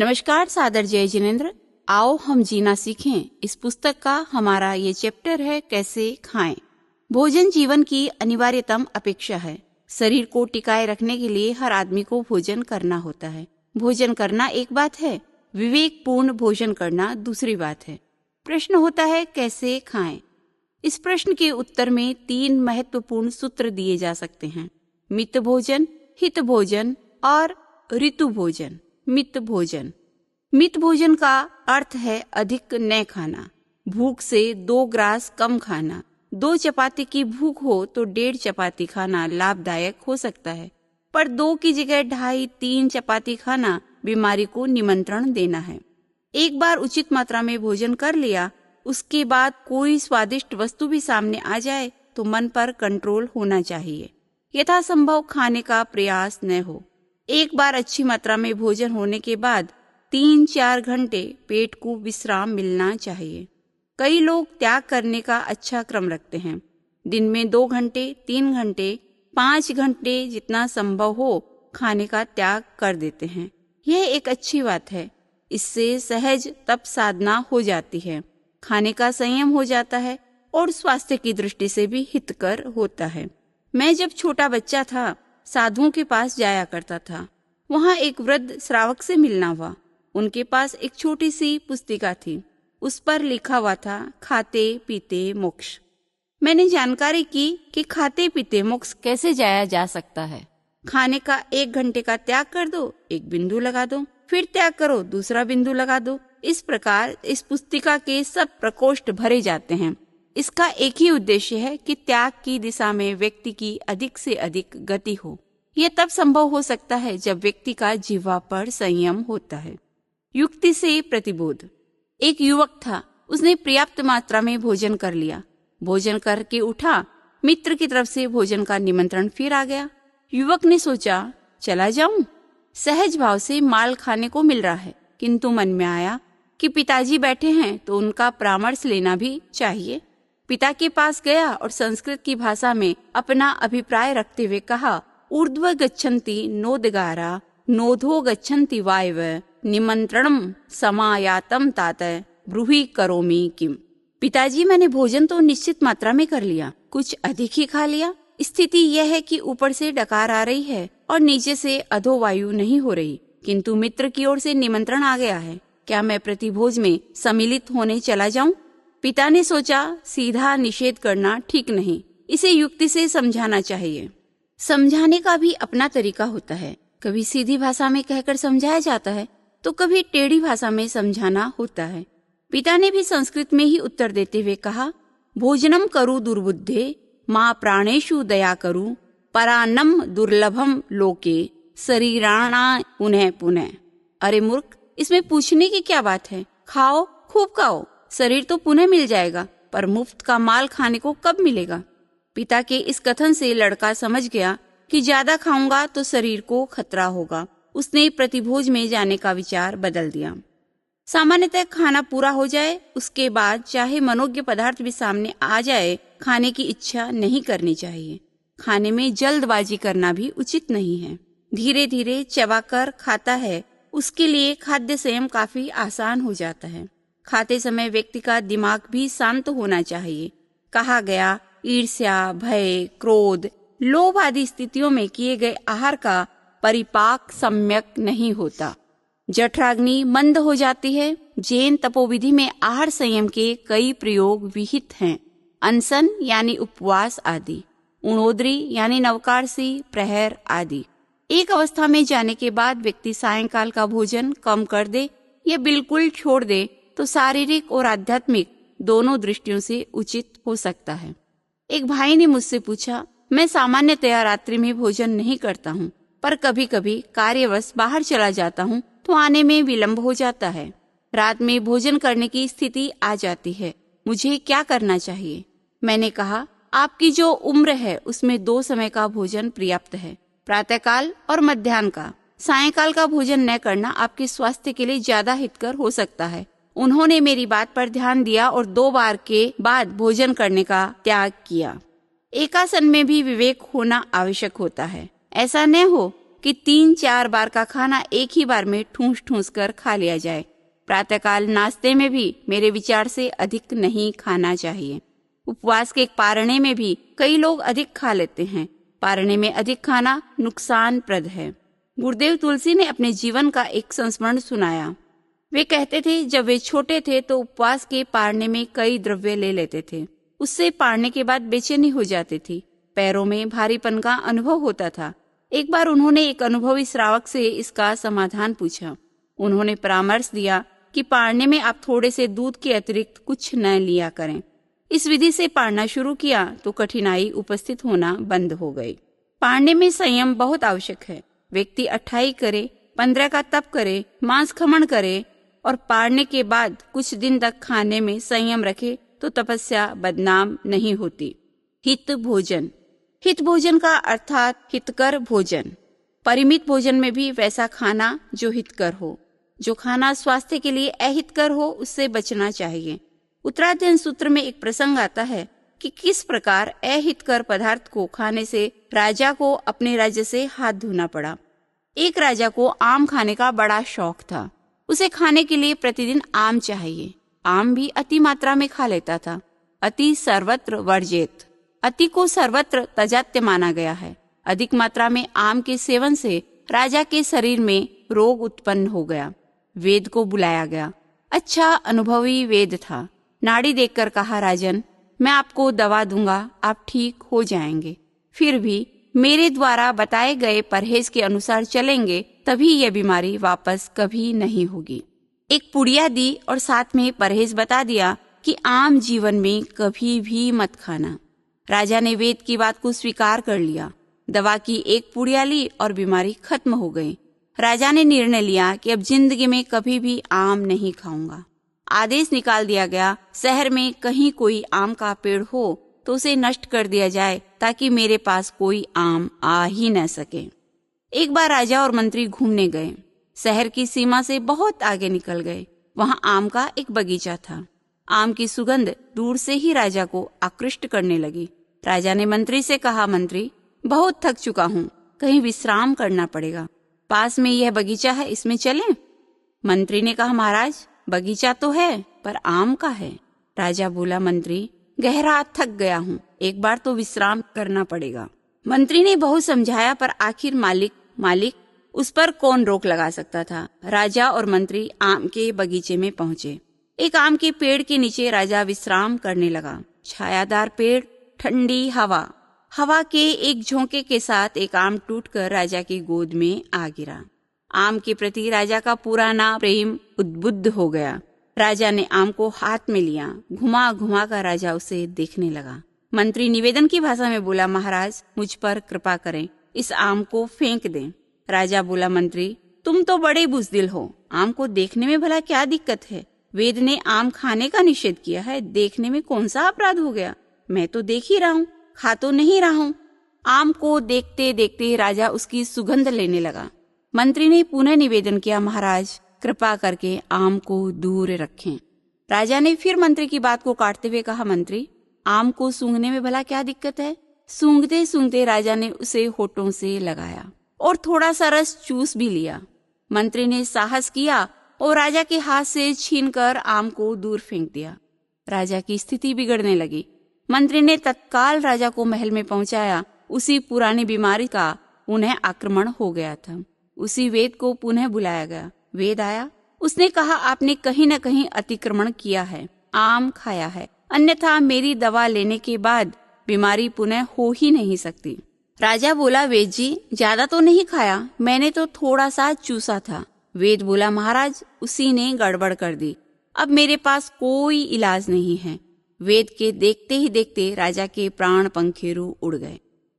नमस्कार सादर जय जिनेन्द्र। आओ हम जीना सीखें। इस पुस्तक का हमारा ये चैप्टर है कैसे खाएं। भोजन जीवन की अनिवार्यतम अपेक्षा है। शरीर को टिकाए रखने के लिए हर आदमी को भोजन करना होता है। भोजन करना एक बात है, विवेकपूर्ण भोजन करना दूसरी बात है। प्रश्न होता है कैसे खाएं। इस प्रश्न के उत्तर में 3 महत्वपूर्ण सूत्र दिए जा सकते हैं: मित भोजन, हित भोजन और ऋतु भोजन। मित भोजन का अर्थ है अधिक न खाना, भूख से 2 ग्रास कम खाना। 2 चपाती की भूख हो तो 1.5 चपाती खाना लाभदायक हो सकता है, पर 2 की जगह 2.5-3 चपाती खाना बीमारी को निमंत्रण देना है। एक बार उचित मात्रा में भोजन कर लिया, उसके बाद कोई स्वादिष्ट वस्तु भी सामने आ जाए तो मन पर कंट्रोल होना चाहिए। यथासंभव खाने का प्रयास न हो। एक बार अच्छी मात्रा में भोजन होने के बाद 3-4 घंटे पेट को विश्राम मिलना चाहिए। कई लोग त्याग करने का अच्छा क्रम रखते हैं। दिन में 2 घंटे, 3 घंटे, 5 घंटे जितना संभव हो खाने का त्याग कर देते हैं। यह एक अच्छी बात है। इससे सहज तप साधना हो जाती है, खाने का संयम हो जाता है और स्वास्थ्य की दृष्टि से भी हितकर होता है। मैं जब छोटा बच्चा था, साधुओं के पास जाया करता था। वहाँ एक वृद्ध श्रावक से मिलना हुआ। उनके पास एक छोटी सी पुस्तिका थी। उस पर लिखा हुआ था खाते पीते मोक्ष। मैंने जानकारी की कि खाते पीते मोक्ष कैसे जाया जा सकता है। खाने का 1 घंटे का त्याग कर दो, 1 बिंदु लगा दो, फिर त्याग करो, दूसरा बिंदु लगा दो। इस प्रकार इस पुस्तिका के सब प्रकोष्ठ भरे जाते हैं। इसका एक ही उद्देश्य है कि त्याग की दिशा में व्यक्ति की अधिक से अधिक गति हो। यह तब संभव हो सकता है जब व्यक्ति का जिह्वा पर संयम होता है। युक्ति से प्रतिबोध। एक युवक था, उसने पर्याप्त मात्रा में भोजन कर लिया। भोजन करके उठा, मित्र की तरफ से भोजन का निमंत्रण फिर आ गया। युवक ने सोचा चला जाऊं। सहज भाव से माल खाने को मिल रहा है, किंतु मन में आया कि पिताजी बैठे हैं तो उनका परामर्श लेना भी चाहिए। पिता के पास गया और संस्कृत की भाषा में अपना अभिप्राय रखते हुए कहा, ऊर्ध्व गच्छन्ति नोदगारा नोधो गच्छन्ति वायव निमंत्रणम समायातम तात ब्रूहि करोमि किम। पिताजी, मैंने भोजन तो निश्चित मात्रा में कर लिया, कुछ अधिक ही खा लिया। स्थिति यह है कि ऊपर से डकार आ रही है और नीचे से अधोवायु नहीं हो रही, किंतु मित्र की ओर से निमंत्रण आ गया है। क्या मैं प्रतिभोज में सम्मिलित होने चला जाऊं? पिता ने सोचा सीधा निषेध करना ठीक नहीं, इसे युक्ति से समझाना चाहिए। समझाने का भी अपना तरीका होता है। कभी सीधी भाषा में कहकर समझाया जाता है तो कभी टेढ़ी भाषा में समझाना होता है। पिता ने भी संस्कृत में ही उत्तर देते हुए कहा, भोजनम करु दुर्बुद्धे माँ प्राणेषु दया करु परान्नम दुर्लभम लोके शरीराणा पुनः पुनः। अरे मूर्ख, इसमें पूछने की क्या बात है? खाओ, खूब खाओ, शरीर तो पुनः मिल जाएगा, पर मुफ्त का माल खाने को कब मिलेगा? पिता के इस कथन से लड़का समझ गया कि ज्यादा खाऊंगा तो शरीर को खतरा होगा। उसने प्रतिभोज में जाने का विचार बदल दिया। सामान्यतः खाना पूरा हो जाए, उसके बाद चाहे मनोज्ञ पदार्थ भी सामने आ जाए, खाने की इच्छा नहीं करनी चाहिए। खाने में जल्दबाजी करना भी उचित नहीं है। धीरे धीरे चबाकर खाता है, उसके लिए खाद्य संयम काफी आसान हो जाता है। खाते समय व्यक्ति का दिमाग भी शांत होना चाहिए। कहा गया, ईर्ष्या, भय, क्रोध, लोभ आदि स्थितियों में किए गए आहार का परिपाक सम्यक नहीं होता। जठराग्नि मंद हो जाती है। जैन तपोविधि में आहार संयम के कई प्रयोग विहित हैं। अनशन यानी उपवास आदि, उणोदरी यानी नवकारसी, प्रहर आदि। एक अवस्था में जाने के बाद व्यक्ति सायंकाल का भोजन कम कर दे या बिल्कुल छोड़ दे तो शारीरिक और आध्यात्मिक दोनों दृष्टियों से उचित हो सकता है। एक भाई ने मुझसे पूछा, मैं सामान्यतया रात्रि में भोजन नहीं करता हूँ, पर कभी कभी कार्यवश बाहर चला जाता हूँ तो आने में विलंब हो जाता है। रात में भोजन करने की स्थिति आ जाती है, मुझे क्या करना चाहिए? मैंने कहा, आपकी जो उम्र है उसमें 2 समय का भोजन पर्याप्त है, प्रातःकाल और मध्याह्न का। सायंकाल का भोजन न करना आपके स्वास्थ्य के लिए ज्यादा हितकर हो सकता है। उन्होंने मेरी बात पर ध्यान दिया और 2 बार के बाद भोजन करने का त्याग किया। एकासन में भी विवेक होना आवश्यक होता है। ऐसा न हो कि 3-4 बार का खाना एक ही बार में ठूस ठूस कर खा लिया जाए। प्रातःकाल नाश्ते में भी मेरे विचार से अधिक नहीं खाना चाहिए। उपवास के पारणे में भी कई लोग अधिक खा लेते हैं। पारणे में अधिक खाना नुकसानप्रद है। गुरुदेव तुलसी ने अपने जीवन का एक संस्मरण सुनाया। वे कहते थे, जब वे छोटे थे तो उपवास के पारणे में कई द्रव्य ले लेते थे। उससे पारणे के बाद बेचैनी हो जाती थी, पैरों में भारीपन का अनुभव होता था। एक बार उन्होंने एक अनुभवी श्रावक से इसका समाधान पूछा। उन्होंने परामर्श दिया कि पारणे में आप थोड़े से दूध के अतिरिक्त कुछ न लिया करें। इस विधि से पारना शुरू किया तो कठिनाई उपस्थित होना बंद हो गई। पारणे में संयम बहुत आवश्यक है। व्यक्ति 28 करे, 15 का तप करे, मांस खमन करे और पारने के बाद कुछ दिन तक खाने में संयम रखे तो तपस्या बदनाम नहीं होती। हित भोजन। हित भोजन का अर्थात हितकर भोजन। परिमित भोजन में भी वैसा खाना जो हितकर हो। जो खाना स्वास्थ्य के लिए अहितकर हो उससे बचना चाहिए। उत्तराध्ययन सूत्र में एक प्रसंग आता है कि किस प्रकार अहितकर पदार्थ को खाने से राजा को अपने राज्य से हाथ धोना पड़ा। एक राजा को आम खाने का बड़ा शौक था। उसे खाने के लिए प्रतिदिन आम चाहिए। आम भी अति मात्रा में खा लेता था। अति सर्वत्र वर्जेत। अति को सर्वत्र तजात्य माना गया है। अधिक मात्रा में आम के सेवन से राजा के शरीर में रोग उत्पन्न हो गया। वेद को बुलाया गया। अच्छा अनुभवी वेद था। नाड़ी देखकर कहा, राजन, मैं आपको दवा दूंगा, आप ठीक हो जाएंगे। फिर भी मेरे द्वारा बताए गए परहेज के अनुसार चलेंगे तभी यह बीमारी वापस कभी नहीं होगी। एक पुड़िया दी और साथ में परहेज बता दिया कि आम जीवन में कभी भी मत खाना। राजा ने वेद की बात को स्वीकार कर लिया। दवा की एक पुड़िया ली और बीमारी खत्म हो गई। राजा ने निर्णय लिया कि अब जिंदगी में कभी भी आम नहीं खाऊंगा। आदेश निकाल दिया गया, शहर में कहीं कोई आम का पेड़ हो तो उसे नष्ट कर दिया जाए ताकि मेरे पास कोई आम आ ही न सके। एक बार राजा और मंत्री घूमने गए। शहर की सीमा से बहुत आगे निकल गए। वहां आम का एक बगीचा था। आम की सुगंध दूर से ही राजा को आकृष्ट करने लगी। राजा ने मंत्री से कहा, मंत्री, बहुत थक चुका हूँ, कहीं विश्राम करना पड़ेगा। पास में यह बगीचा है, इसमें चलें? मंत्री ने कहा, महाराज, बगीचा तो है पर आम का है। राजा बोला, मंत्री, गहरा थक गया हूँ, एक बार तो विश्राम करना पड़ेगा। मंत्री ने बहुत समझाया पर आखिर मालिक उस पर कौन रोक लगा सकता था। राजा और मंत्री आम के बगीचे में पहुँचे। एक आम के पेड़ के नीचे राजा विश्राम करने लगा। छायादार पेड़, ठंडी हवा के एक झोंके के साथ एक आम टूटकर राजा की गोद में आ गिरा। आम के प्रति राजा का पुराना प्रेम उद्बुद्ध हो गया। राजा ने आम को हाथ में लिया। घुमा घुमा कर राजा उसे देखने लगा। मंत्री निवेदन की भाषा में बोला, महाराज, मुझ पर कृपा करें, इस आम को फेंक दें। राजा बोला, मंत्री, तुम तो बड़े बुज़दिल हो, आम को देखने में भला क्या दिक्कत है? वेद ने आम खाने का निषेध किया है, देखने में कौन सा अपराध हो गया? मैं तो देख ही रहा हूँ, खा तो नहीं रहा हूँ। आम को देखते देखते राजा उसकी सुगंध लेने लगा। मंत्री ने पुनः निवेदन किया, महाराज, कृपा करके आम को दूर रखें। राजा ने फिर मंत्री की बात को काटते हुए कहा, मंत्री, आम को सूंघने में भला क्या दिक्कत है? सूंघते सूंघते राजा ने उसे होठों से लगाया और थोड़ा सा रस चूस भी लिया। मंत्री ने साहस किया और राजा के हाथ से छीनकर आम को दूर फेंक दिया। राजा की स्थिति बिगड़ने लगी। मंत्री ने तत्काल राजा को महल में पहुंचाया। उसी पुरानी बीमारी का पुनः आक्रमण हो गया था। उसी वेद को पुनः बुलाया गया। वेद आया। उसने कहा, आपने कहीं न कहीं अतिक्रमण किया है, आम खाया है, अन्यथा मेरी दवा लेने के बाद बीमारी पुनः हो ही नहीं सकती। राजा बोला, वेद जी, ज्यादा तो नहीं खाया, मैंने तो थोड़ा सा चूसा था। वेद बोला, महाराज, उसी ने गड़बड़ कर दी, अब मेरे पास कोई इलाज नहीं है। वेद के देखते ही देखते राजा के प्राण पंखेरु उड़ गए।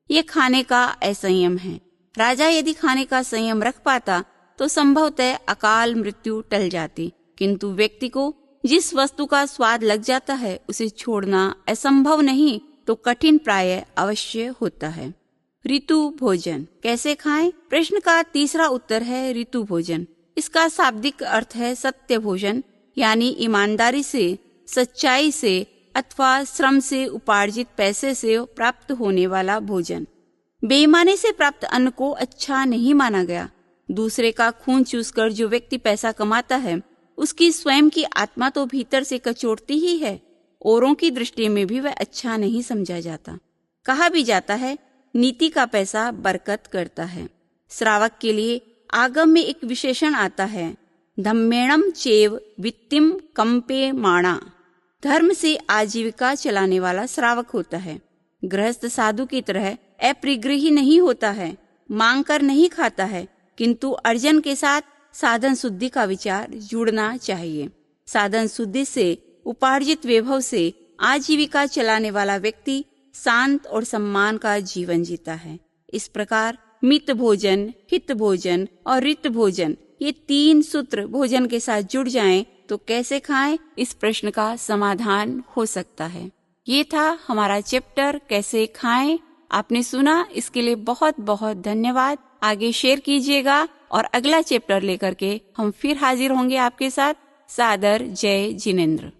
ये खाने का असंयम है। राजा यदि खाने का संयम रख पाता तो संभवतः अकाल मृत्यु टल जाती, किंतु व्यक्ति को जिस वस्तु का स्वाद लग जाता है उसे छोड़ना असंभव नहीं तो कठिन प्राय अवश्य होता है। ऋतु भोजन कैसे खाएं? प्रश्न का तीसरा उत्तर है ऋतु भोजन। इसका शाब्दिक अर्थ है सत्य भोजन, यानी ईमानदारी से, सच्चाई से अथवा श्रम से उपार्जित पैसे से प्राप्त होने वाला भोजन। बेईमानी से प्राप्त अन्न को अच्छा नहीं माना गया। दूसरे का खून चूसकर जो व्यक्ति पैसा कमाता है, उसकी स्वयं की आत्मा तो भीतर से कचोटती ही है, औरों की दृष्टि में भी वह अच्छा नहीं समझा जाता। कहा भी जाता है, नीति का पैसा बरकत करता है। श्रावक के लिए आगम में एक विशेषण आता है, धम्मेणम चेव वित्तिम कंपे माणा। धर्म से आजीविका चलाने वाला श्रावक होता है। गृहस्थ साधु की तरह अपरिग्रही नहीं होता है, मांग कर नहीं खाता है, किंतु अर्जन के साथ साधन शुद्धि का विचार जुड़ना चाहिए। साधन शुद्धि से उपार्जित वैभव से आजीविका चलाने वाला व्यक्ति शांत और सम्मान का जीवन जीता है। इस प्रकार मित भोजन, हित भोजन और रित भोजन, ये 3 सूत्र भोजन के साथ जुड़ जाएं तो कैसे खाएं, इस प्रश्न का समाधान हो सकता है। ये था हमारा चैप्टर कैसे खाएं। आपने सुना, इसके लिए बहुत बहुत धन्यवाद। आगे शेयर कीजिएगा और अगला चैप्टर लेकर के हम फिर हाजिर होंगे आपके साथ। सादर जय जिनेंद्र।